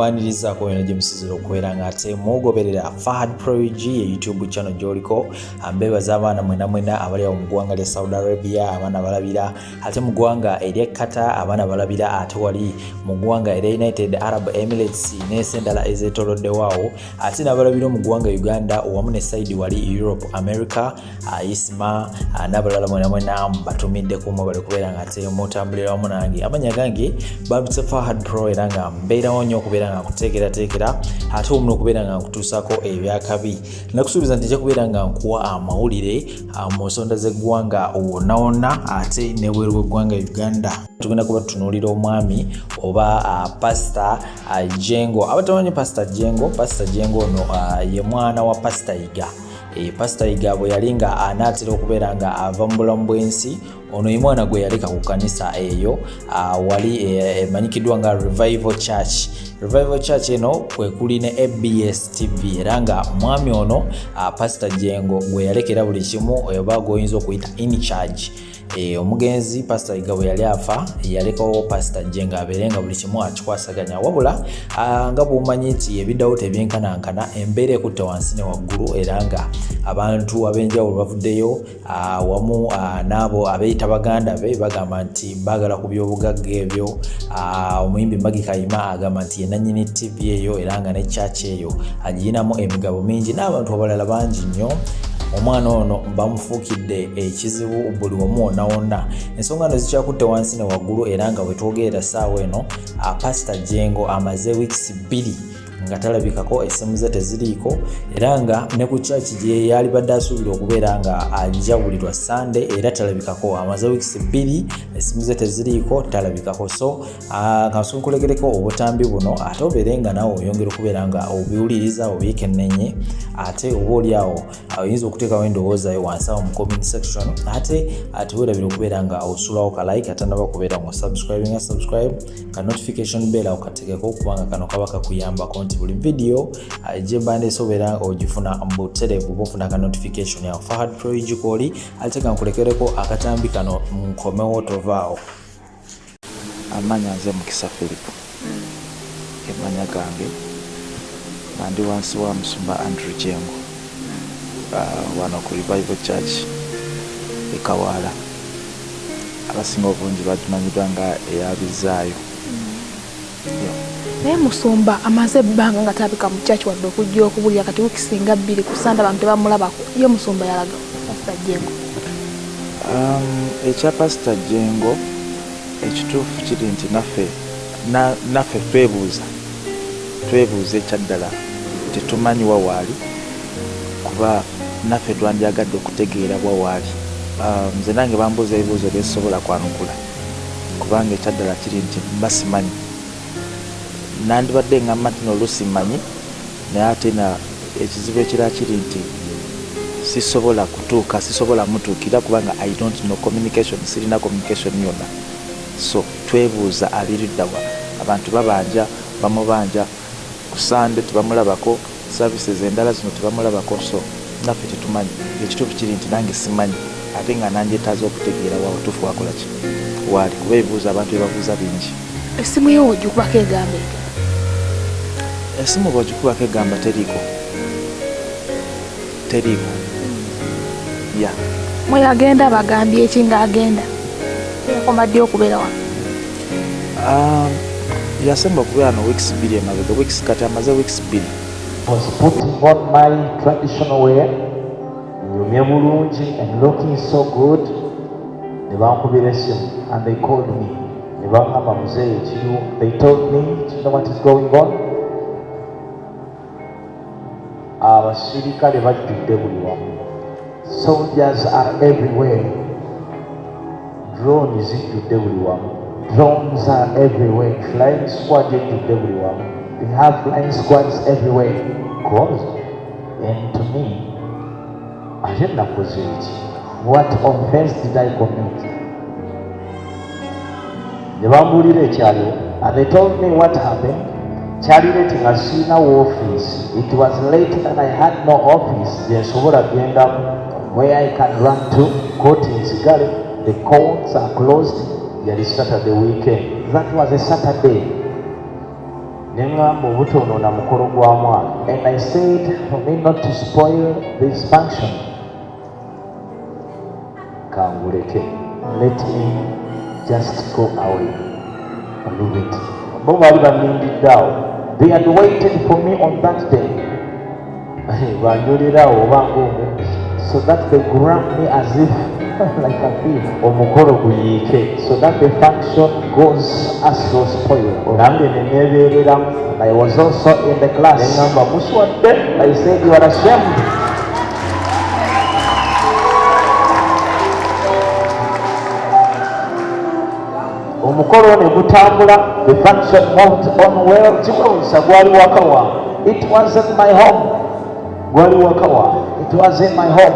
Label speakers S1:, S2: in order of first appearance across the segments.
S1: mbaniriza ko eno jemusiziro okubeera nga ate mugoberera Fahad Proigi ye YouTube channel gyoliko ambebaza abaana mwena abali mu ggwanga lya Saudi Arabia, abaana balabira ate mu ggwanga erya Qatar, abaana balabira ate wali mu ggwanga erya United Arab Emirates n'esendala ezeetolodde waawo, ate n'abalabira mu ggwanga Uganda wamu ne side wali Europe, America, Isma n'abalala mwena batumidde kumu bali kubeera nga ate mutambulira wamu nange. Amanya gange babitse Fahad Pro era nga mbeerawo nnyo okubeera nga nkuteekerateekera ate omuno okubeera nga nkutuusako ebyakabi. Nakusuubiza nti nja kubeera nga nkuwa amawulire mu nsonda z'eggwanga wonna ate n'ebweru w'eggwanga Uganda. Tugenda kuba tutunuulira omwami oba Pastor Jengo. Abatamanyi Pastor Jengo ono ye mwana wa Pastor Yiga. Pastor Yiga bwe yali nga anaatera okubeera nga ava mu bulamu bw'ensi, ono ye mwana gwe yaleka ku kanisa eyo wali emanyikiddwa nga Revival Church eno kwe kuli ne ABS TV, era nga mwami ono Pastor Jengo gwe yalekera buli kimu oba goyinza okuyita in charge. Omugenzi Pastor Yiga bwe yali afa yalekawo Pastor Jengo abeere nga buli kimu akikwasaganya, wabula nga bw'omanyi nti ebiddawo tebyenkanankana, embeera ekutte wansi ne waggulu, era nga abantu ab'enjawulo bavuddeyo wamu n'abo abeeyita baganda be bagamba nti baagala ku byobugagga ebyo. Omuyimbi Mbagi Kayima agamba nti ye nannyini TV eyo era nga ne church eyo agiyinamu emigabo mingi n'abantu abalala bangi nnyo. Omwana ono bamufuukidde ekizibu buli wamu wonna. Ensonga no zikyakutte wansi ne waggulu, era nga wetwogerera ssaawa eno Pastor Jengo amaze weeks 2 nga talabikako, essimu ze teziriiko, era nga ne ku church gye yali badde asuubira okubeera nga ajabulirwa Sunday era talabikako. Amaze weeks 2 essimu ze teziriiko, talabikako. So kansunkulegereko obutambi buno ate obeere nga nawe oyongera okubeera nga obiwuliriza obyekennenye, ate oba oli awo oyinza okuteekawo endowooza yo wansi awo mu comment section, ate weerabira okubeera nga osulawo ka like ate naba kubeera nga subscribe ka notification bell okategeko, kubanga kano kaba kakuyambako nti buli video gye mbandeese obeera ogifuna mbutereevu bofuna ka notification yawo. Fahad Proigi kooli ate kankulekereko akatambi kano nkomewo tovaawo.
S2: Amanya nze Mukisa Philip, emanya gange ndi wansi wa Musumba Andrew Jengo wano ku Revival Church e Kawala. Abasinga obungi batumanyibwa nga eyabizaayo.
S3: Naye Musumba amaze ebbanga nga talabika mu church wadde okujja okubulira kati wikisinga 2 ku Sande abantu tebamulabako. Ye Musumba yalaga Pastor Jengo.
S2: Ekya Pastor Jengo ekituufu kiri nti naffe twebuuza ekyaddala tetumanyi wawaali, kuba naffe twandyagadde okutegeera wawaali. Nze nange bambuuza ebibuuzo byesobola kwanukula, kubanga ekyaddala kiri nti basimanyi. Nandibadde ngamba nti n'oluusi mmanyi, naye ate na ekizibu ekirala kiri nti sisobola mutuukira, kubanga I don't know communication, sirina communication yonna. So twebuuza aliriddawa, abantu babanja bamubanja ku Sunday tebamulabako, services endala zino tebamulabako. So naffe tetumanyi, ekituufu kiri nti nange simanyi, ate nga nandyetaaza okutegeera wa butuufu wakola ki waali, kuba ebibuuzo abantu bebabuuza bingi.
S3: Essimu yo ogikubako egamba
S2: esimu bw'ogikubako egamba teriiko. Ya
S3: mwe yagenda bagambye eki ng'agenda yakomadde okubeera wano?
S2: Yasemba okubeera no weeks 2 emabega, weeks kati amaze weeks 2.
S4: Was putting on my traditional wear, nyumye bulungi and looking so good. Ne bankubira essimu and they called me. Ne bangamba muzeeyi kiyu. They told me, do you know what is going on? Abasirikale bajjudde buli wamu. Soldiers are everywhere. Drones zijjudde buli wamu. Drones are everywhere. Flying squad ejjudde buli wamu. We have flying squads everywhere. Cause, and to me, ate nakoze eki? What offense did I commit? Ne bambuulira ekyaliwo and they told me what happened. Kyali late nga sirina office. It was late and I had no office. Gyensobola gyendamu where I can run to. Court in Nsigale. The courts are closed. Yali Saturday weekend. That was a Saturday. neŋŋamba obutonoona mukolo gwa mwana. And I said for me not to spoil this function, kanguleke, let me just go away and leave it. Bo baali bannindiddeawo. They had waited for me on that day. Banjolerawo oba ng'omuntu, so that they grabbed me as if like a thief. Omukolo guyiike, so that the function goes as so spoiled. Nange ne neebeereramu. I was also in the class. Neŋŋamba muswadde. I said you are ashamed. Omukolo ne gutambula, the function moved on well. Kikwewunyisa gwali waka wange. It wasn't my home. Gwali waka wange. It was in my home.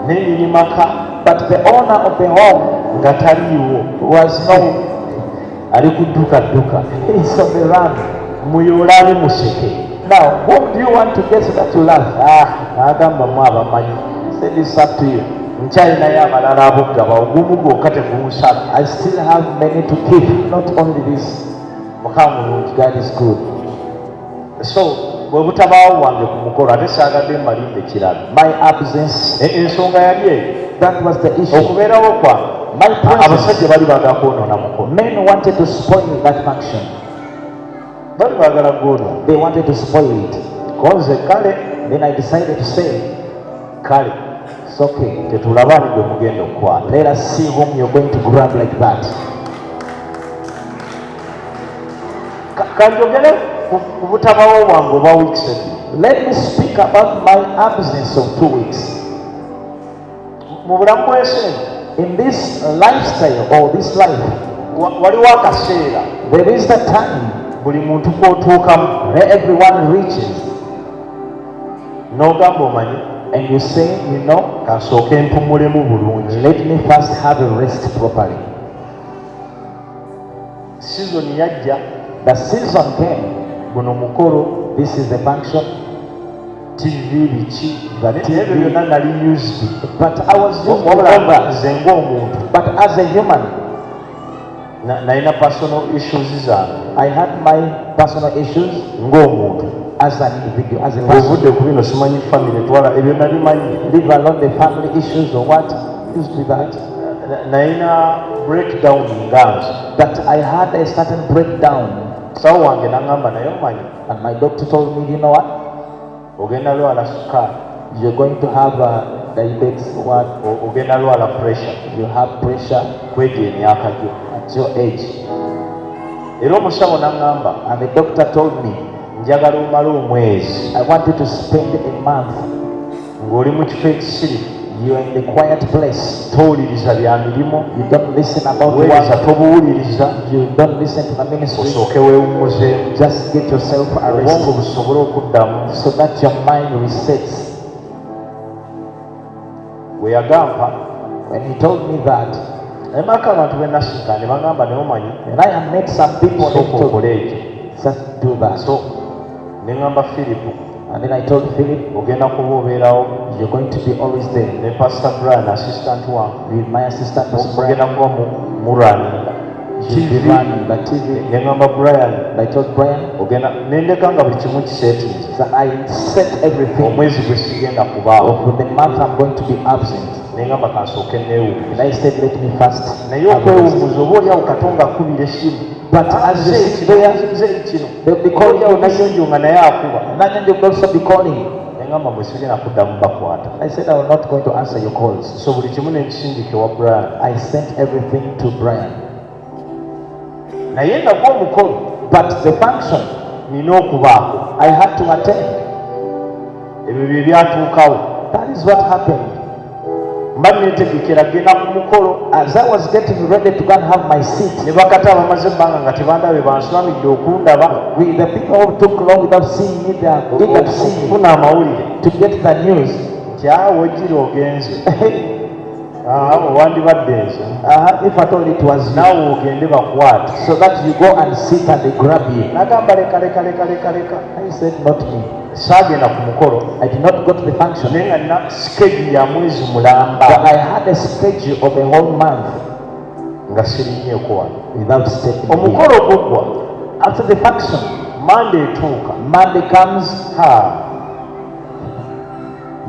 S4: Nenyini maka, but the owner of the home nga taliiwo was no. Ali ku dduka. He's on the run. Muyolale museke. Now, whom do you want to get so that you laugh? Agamba mu abamanyi. Say this up to you. Nkyalinayo amalala abugaba ogumu gwokka tegumusala. I still have many to keep, not only this. Mukama mulungi, God is good. So bwe butabaawo wange ku mukolo ate saagadde mmalinde kirala. My absence, ensonga yali eyo. That was the issue. Okubeerawo kwange, abasajja bali baagala kwonoona mukolo. Men wanted to spoil that function. Bali baagala gwonoona. They wanted to spoil it. Konze kale. Then I decided to say, kale, it's okay. Tetulabani gwe mugenda okukwata. Let us see whom you're going to grab like that. Kanjogere ku butabaawo wange oba weeks ago. Let me speak about my absence of 2 weeks. Mu bulamu bw'ensi, in this lifestyle or this life, waliwo akaseera. There is the time buli muntu kw'otuukamu, where everyone reaches. N'ogamba omanyi, and you say, you know, kasooke mpumulemu bulungi. Let me first have a rest properly. Season yajja. The season came. Guno mukolo, this is the function. TV biki, the TV byonna nali used. But I was used to nze ng'omuntu. But as a human, nalina personal issues zange. I had my personal issues ng'omuntu. As an individual, as a person. Leave alone the family issues or what used to that. Naina breakdown that I had a certain breakdown. And my doctor told me, you know what? You're going to have diabetes, what? Pressure. You have pressure at your age. And the doctor told me, I want you to spend a month. You are in the quiet place. You don't listen about work. You don't listen to the ministry. Just get yourself arrested so that your mind resets. When he told me that, and I have met some people who told me, just do that. And then I told Philip, you're going to be always there. Pastor Brian, assistant one, with my assistant Pastor Brian. You'll be running the TV. Brian, I told Brian, that I set everything. For the month I'm going to be absent. And I said, let me fast. But as they sit there, they'll be calling you. Nanyanja will also be calling. I said, I will not going to answer your calls. So I sent everything to Brian. But the function, I had to attend. That is what happened. As I was getting ready to go and have my seat, with the people who took long without seeing me, they are eager to see me, to get the news. If I told it was now, so that you go and sit and they grab you. I said, not me. I did not go to the function. But I had a schedule of a whole month without stepping in. After the function, Monday etuuka. Monday comes.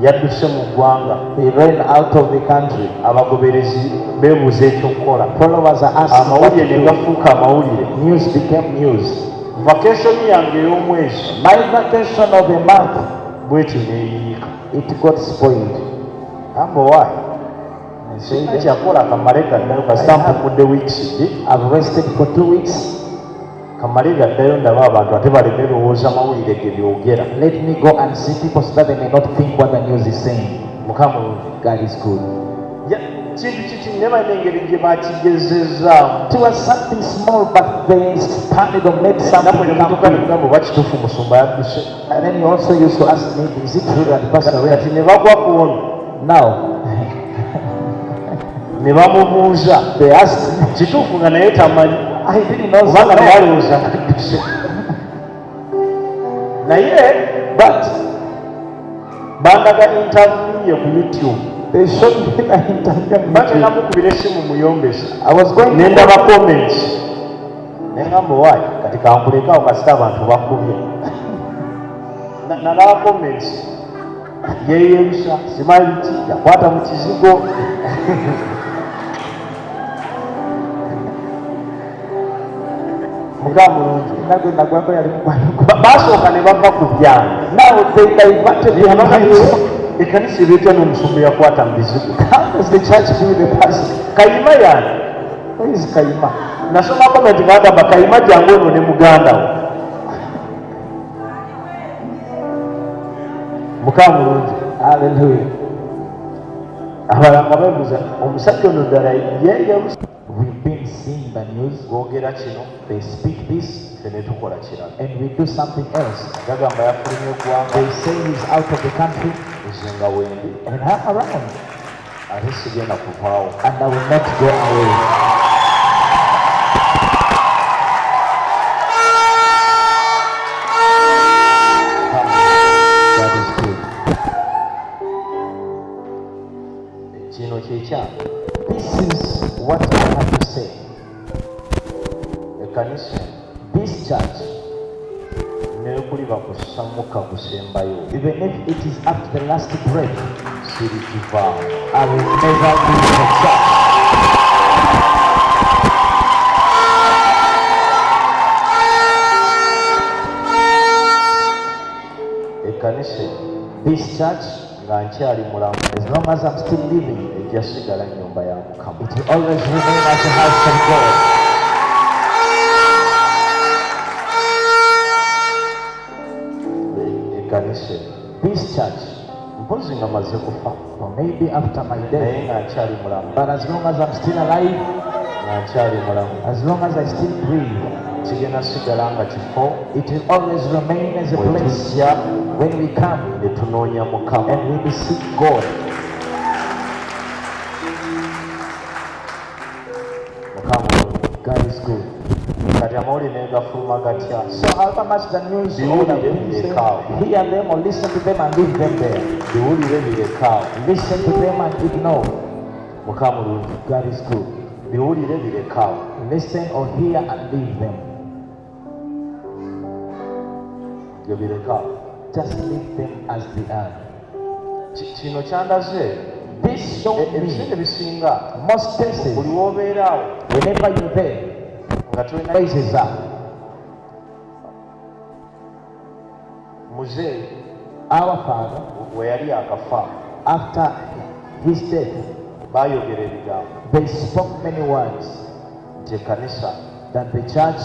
S4: Yadduse mu ggwanga. He ran out of the country. Abagoberezi beebuuza ekyokukola. Followers are asking amawulire ne gafuuka amawulire. News became news. Vacation yange ey'omwezi. My vacation of a month. Bweti neeyiika. It got spoiled. Why? Ekyakola akamale gaddayo kasampumudde weeks bbiri. I've rested for 2 weeks. Kamale gaddayo ndaba abantu ate baleme lowooza mawulire ge byogera. Let me go and see people so that they may not think what the news is saying. Mukama God is good. Kintu kiti never n'engeri gye bakigezezaamu. It was something small but they expanded or made something come. Bakituufu musumba yadduse. And then you also used to ask me, is it true that the pastor went? Kati ne bagwa ku ono. Now ne bamubuuza. They asked me. Kituufu nga naye tamanyi. I didn't know kubanga nayalowooza kadduse. Naye but bandaga interview ye ku YouTube. They showed me the interview. Bate namukubira essimu muyombesa. I was going to nendaba comments. Nengamba why kati kankulekaawo kasita abantu bakubye. Nalaba comments. Yeyerusa simanyi ki yakwata mu kizigo. Basooka ne bava ku byange. Now they diverted ekkanisa ebeetya n'omusumba yakwata mu bizigo. How does the church do the pastor? Kayima yani. Where is Kayima? Nasoma comment ngagamba Kayima jangu ono ne muganda we. Mukama mulungi. Hallelujah. Abalanga beebuuza omusajja ono ddala yeeyabusa. We've been seeing the news. They speak this and we do something else. They say he's out of the country and I'm around. And I will not go away. God is good. This is what I have to say. This church, even if it is up to the last breath, I will never leave the church. This church, as long as I'm still living, it will always remain as a house of God. This church, or maybe after my death, but as long as I'm still alive, as long as I still breathe, it will always remain as a place when we come and we beseech God. God is good. So however much the news hear them or listen to them and leave them there. Listen to them and ignore. God is good. Listen or hear and leave them. Just leave them as they are. This showed me most cases whenever you're there, praises up. Our father, after his death, they spoke many words that the church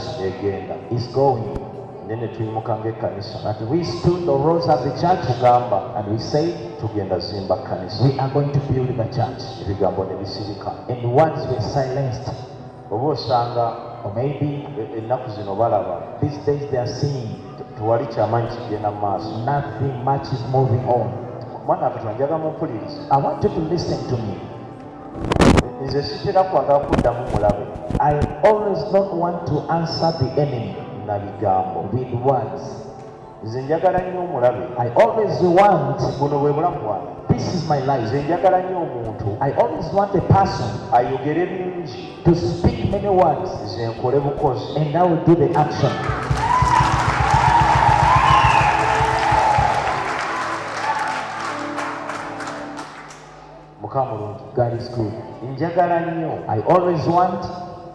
S4: is going. But we stood or rose as a church and we said we are going to build the church. And once we're silenced, or maybe these days they are seeing nothing much is moving on. I want you to listen to me. I always don't want to answer the enemy with words. I always want, this is my life. I always want a person to speak many words and I will do the action. Mukamulungi.
S2: God is good.
S4: Njagala nnyo
S2: I always want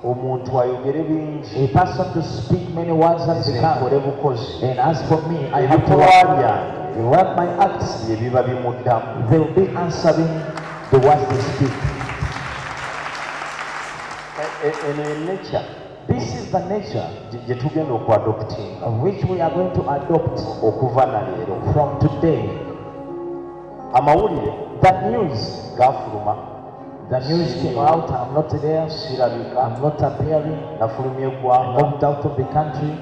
S4: omuntu ayogere bingi
S2: a person to speak many words as they
S4: nkole
S2: can.
S4: bukozi.
S2: And as for me, I have to
S4: Ebikolwa
S2: work.
S4: byange
S2: The work my acts,
S4: bye biba bimuddamu.
S2: they will be answering the words they speak.
S4: Eno enecha
S2: This is the nature
S4: gye tugenda okuadoptinga
S2: of which we are going to adopt
S4: okuva na leero.
S2: from today.
S4: Amawulire
S2: The news,
S4: gafuluma,
S2: the news came out. I'm not there.
S4: sirabika,
S2: I'm not appearing.
S4: nafulumya
S2: I
S4: eggwanga,
S2: moved out of the country.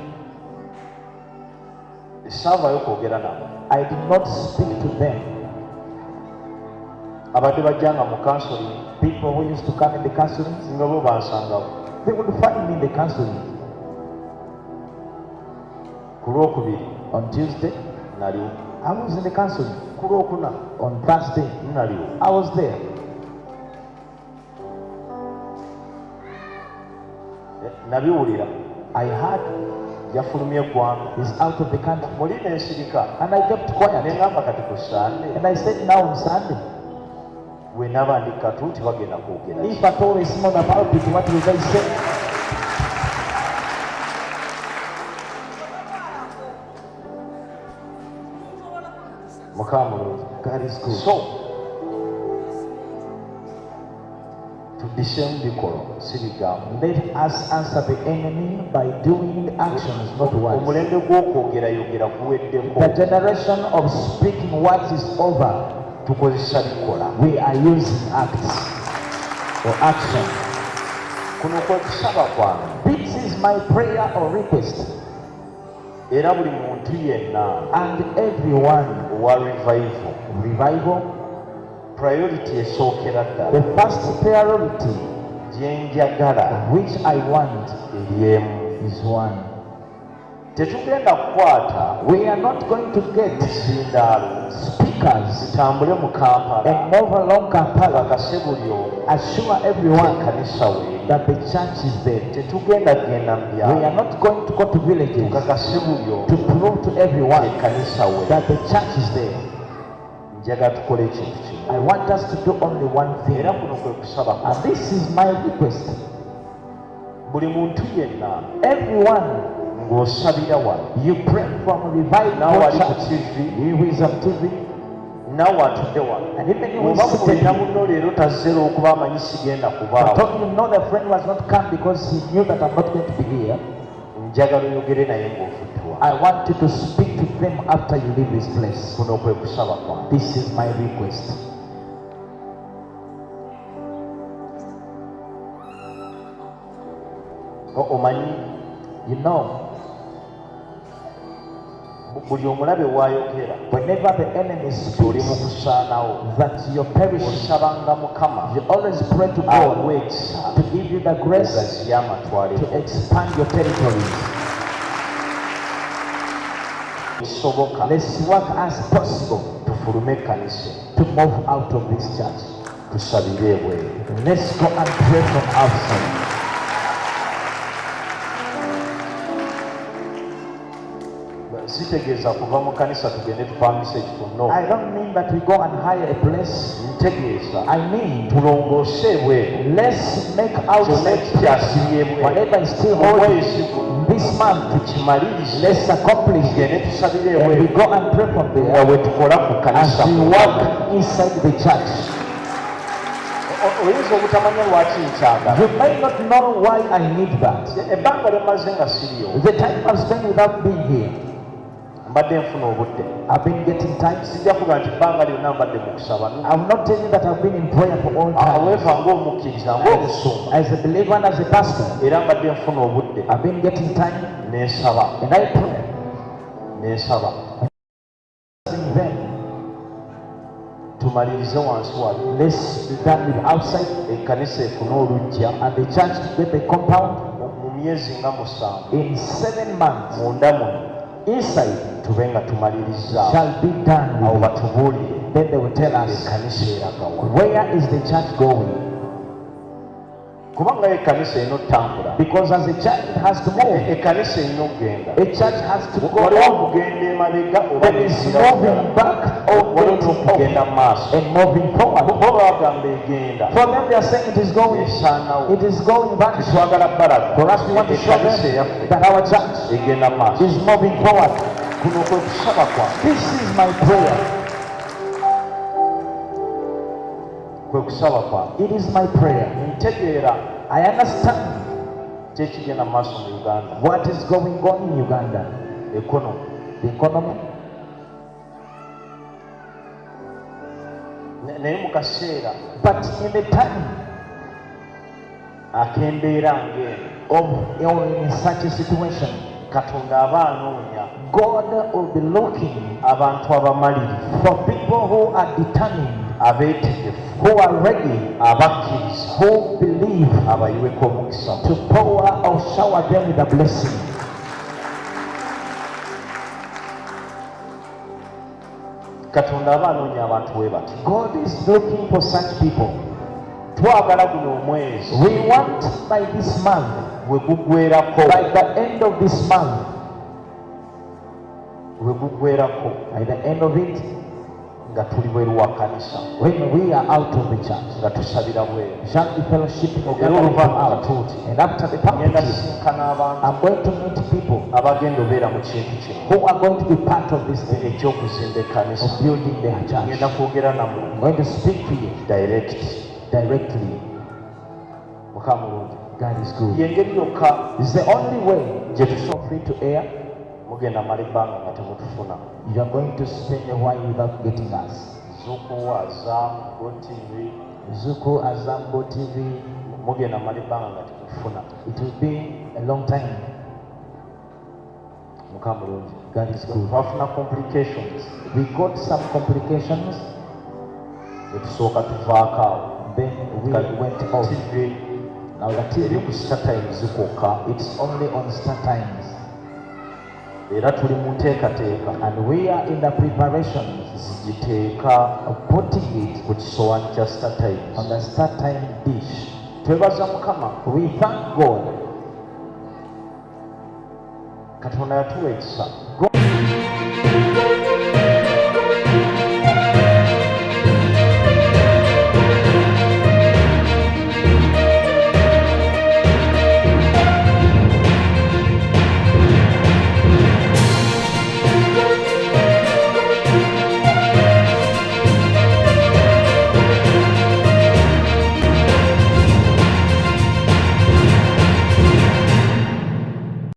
S4: saavaayo kwogera nabo.
S2: I did not speak to them.
S4: Abadde bajjanga mu counseling,
S2: People who used to come in the counseling,
S4: singa bo bansangawo.
S2: they would find me in the counseling.
S4: Ku Lwokubiri
S2: On Tuesday,
S4: naliwo,
S2: I was in the counseling.
S4: ku Lwokuna
S2: On Thursday,
S4: naliwo.
S2: I was there.
S4: Nabiwulira,
S2: I heard
S4: yafulumya eggwanga.
S2: he's out of the country.
S4: Muli n'ensirika,
S2: And I kept quiet.
S4: ne ngamba kati ku Sande
S2: And I said, now on Sunday,
S4: bwe naba ndi katuuti bagenda kwogera.
S2: if at all it's not about it, what will they say?
S4: Mukamulungi.
S2: God is good.
S4: So tuddiseemu bikolwa si bigambo.
S2: Let us answer the enemy by doing actions, not words.
S4: Omulembe gw'okwogerayogera guweddeko.
S2: The generation of speaking words is over.
S4: Tukozesa bikola.
S2: We are using acts or action.
S4: Kuno kwe kusaba kwange.
S2: This is my prayer or request.
S4: Era buli muntu yenna
S2: And everyone,
S4: owa revival,
S2: revival,
S4: priority esookera
S2: the
S4: ddala
S2: first priority
S4: gye njagala
S2: which I want
S4: eri emu.
S2: is one.
S4: Tetugenda kukwata
S2: We are not going to get
S4: ebizindaalo
S2: speakers
S4: tutambule mu Kampala
S2: and move along Kampala.
S4: bakase buli omu
S2: Assure everyone
S4: ekkanisa weeri.
S2: that the church is there.
S4: Tetugenda kugenda mu
S2: We are
S4: byalo
S2: not going to go to villages
S4: tukakase buli omu
S2: to prove to everyone
S4: ekkanisa weeri.
S2: that the church is there.
S4: Njagala tukole ekintu kimu.
S2: I want us to do only one thing.
S4: Era kuno kwe kusaba
S2: And this is my request.
S4: buli muntu yenna
S2: Everyone,
S4: ng'osabira wano,
S2: you pray from revival
S4: naawe ali ku
S2: church.
S4: TV,
S2: You who is on TV,
S4: naawe atudde wano.
S2: and even you who
S4: Oba
S2: is seated
S4: mulina
S2: here.
S4: munno leero tazze lw'okuba amanyi sigenda
S2: But
S4: kubaawo.
S2: don't you know the friend was not come because he knew that I'm not going to be here?
S4: Njagala oyogere naye ng'ofudde wano.
S2: I want you to speak to them after you leave this place.
S4: Kuno kwe kusaba kwange.
S2: This is my request.
S4: Omanyi
S2: You know,
S4: buli omulabe w'ayogera
S2: whenever the enemy
S4: oli mu
S2: speaks
S4: kusaanawo,
S2: that you're perishing,
S4: osabanga Mukama
S2: you always pray to
S4: awe
S2: God
S4: ekisa
S2: to give you the grace
S4: ogaziye amatwale
S2: to expand your territories.
S4: kisoboka
S2: Let's work as possible
S4: tufulume ekkanisa
S2: to move out of this church.
S4: tusabire ebweru.
S2: Let's go and pray from outside.
S4: Sitegeeza kuva mu kanisa tugende tupangisa ekifo no.
S2: I don't mean that we go and hire a place.
S4: Ntegeeza
S2: I mean,
S4: tulongoose ebweru
S2: let's make
S4: kyonna
S2: outside
S4: ekikyasibye ebweru
S2: whatever is still holding
S4: omwezi guno
S2: this month.
S4: tukimalirize
S2: Let's accomplish
S4: tugende
S2: it.
S4: tusabire
S2: And we
S4: ebweru
S2: go and pray from
S4: nga
S2: there
S4: bwe tukola ku
S2: as
S4: kanisa.
S2: we work inside the church.
S4: Oyinza obutamanya lwaki nkyagala.
S2: You may not know why I need that.
S4: Ebbanga lyemaze nga siriyo
S2: The time I've spent without being here,
S4: mbadde nfuna obudde.
S2: I've been getting time.
S4: Sijja kuga nti ebbanga lyonna mbadde mu kusaba.
S2: I will not tell you that I've been in prayer for all time.
S4: Aweeva ng'omukkiriza ng'omusumba
S2: As a believer and as a pastor,
S4: era mbadde nfuna obudde
S2: I've been getting time
S4: n'ensaba
S2: and I pray.
S4: n'ensaba.
S2: Asking them,
S4: Tumalirize wansi wali
S2: let's be done with outside
S4: ekkanisa efune oluggya
S2: and the church to get the compound
S4: mu myezi nga 7
S2: in 7 months.
S4: munda muno
S2: Inside
S4: tube nga tumaliriza
S2: shall be done
S4: awo
S2: with it.
S4: batubuulire
S2: Then they will tell us,
S4: ekkanisa eragawa.
S2: where is the church going?
S4: kubanga ekkanisa eno tambula,
S5: because as a church it has to move.
S4: ekkanisa eno ogenda,
S5: A church has to go
S4: waliwo
S5: on.
S4: okugenda emabega oba
S5: There is moving back or
S4: waliwo
S5: getting
S4: n'okugenda
S5: off
S4: mu maaso.
S5: and moving forward.
S4: bo bagamba egenda
S5: For them they are saying it is going.
S4: esaanawo.
S5: It is going back.
S4: Tetwagala balaga
S5: For us we want to show
S4: ekkanisa
S5: them
S4: eyaffe
S5: that our church
S4: egenda mu maaso.
S5: is moving forward.
S4: Kuno kwe kusaba kwange,
S5: This is my prayer.
S4: kwe kusaba kwange.
S5: It is my prayer.
S4: Ntegeera
S5: I understand
S4: kyekigenda mu maaso mu Uganda.
S5: what is going on in Uganda.
S4: Economy.
S5: The economy.
S4: Naye mu kaseera
S5: But in the time
S4: ak'embeera ng'eno,
S5: or in such a situation,
S4: Katonda aba anoonya
S5: God will be looking
S4: abantu abamalirivu,
S5: for people who are determined,
S4: abeetegefu,
S5: who are ready,
S4: abakkiriza,
S5: who believe
S4: abayiweko omukisa.
S5: to pour or shower them with a blessing.
S4: Katonda aba anoonya abantu bwe bati.
S5: God is looking for such people.
S4: Twagala guno omwezi
S5: We want by this month,
S4: bwe guggweerako,
S5: by the end of this month,
S4: bwe guggweerako
S5: by the end of it,
S4: nga tuli bweru wa kanisa,
S5: when we are out of the church,
S4: nga tusabira bweru.
S5: shall be fellowship
S4: Ogera oluvannyuma
S5: out.
S4: tuuti
S5: And after the
S4: ngenda
S5: public,
S4: sinkana abantu
S5: I'm going to meet people
S4: abagenda obeera mu kintu kino
S5: who are going to be part of this thing
S4: eky'okuzimba ekkanisa.
S5: of building their church.
S4: Ngenda kwogera nammwe
S5: I'm going to speak to you directly.
S4: Mukama mulungi.
S5: God is good.
S4: Y'engeri yokka
S5: It's the only way
S4: gye tusobola
S5: free to air.
S4: mugenda mala ebbanga nga temutufuna.
S5: You are going to spend a while without getting us.
S4: Zuku, Azam, GoTV,
S5: Zuku, Azambo TV.
S4: mugenda mala ebbanga nga temutufuna.
S5: It will be a long time.
S4: Mukama mulungi.
S5: God is good.
S4: Twafuna complications.
S5: We got some complications.
S4: Ne tusooka tuvaako awo.
S5: Then we went off.
S4: TV
S5: Now the
S4: eri
S5: TV,
S4: ku StarTimes kwokka,
S5: it's only on Star Times.
S4: era tuli mu nteekateeka
S5: And we are in the preparations
S4: zigiteeka
S5: of putting it
S4: ku kisowaani kya StarTimes.
S5: on the Star Time dish.
S4: Twebaza Mukama,
S5: We thank God.
S4: Katonda yatuwa ekisa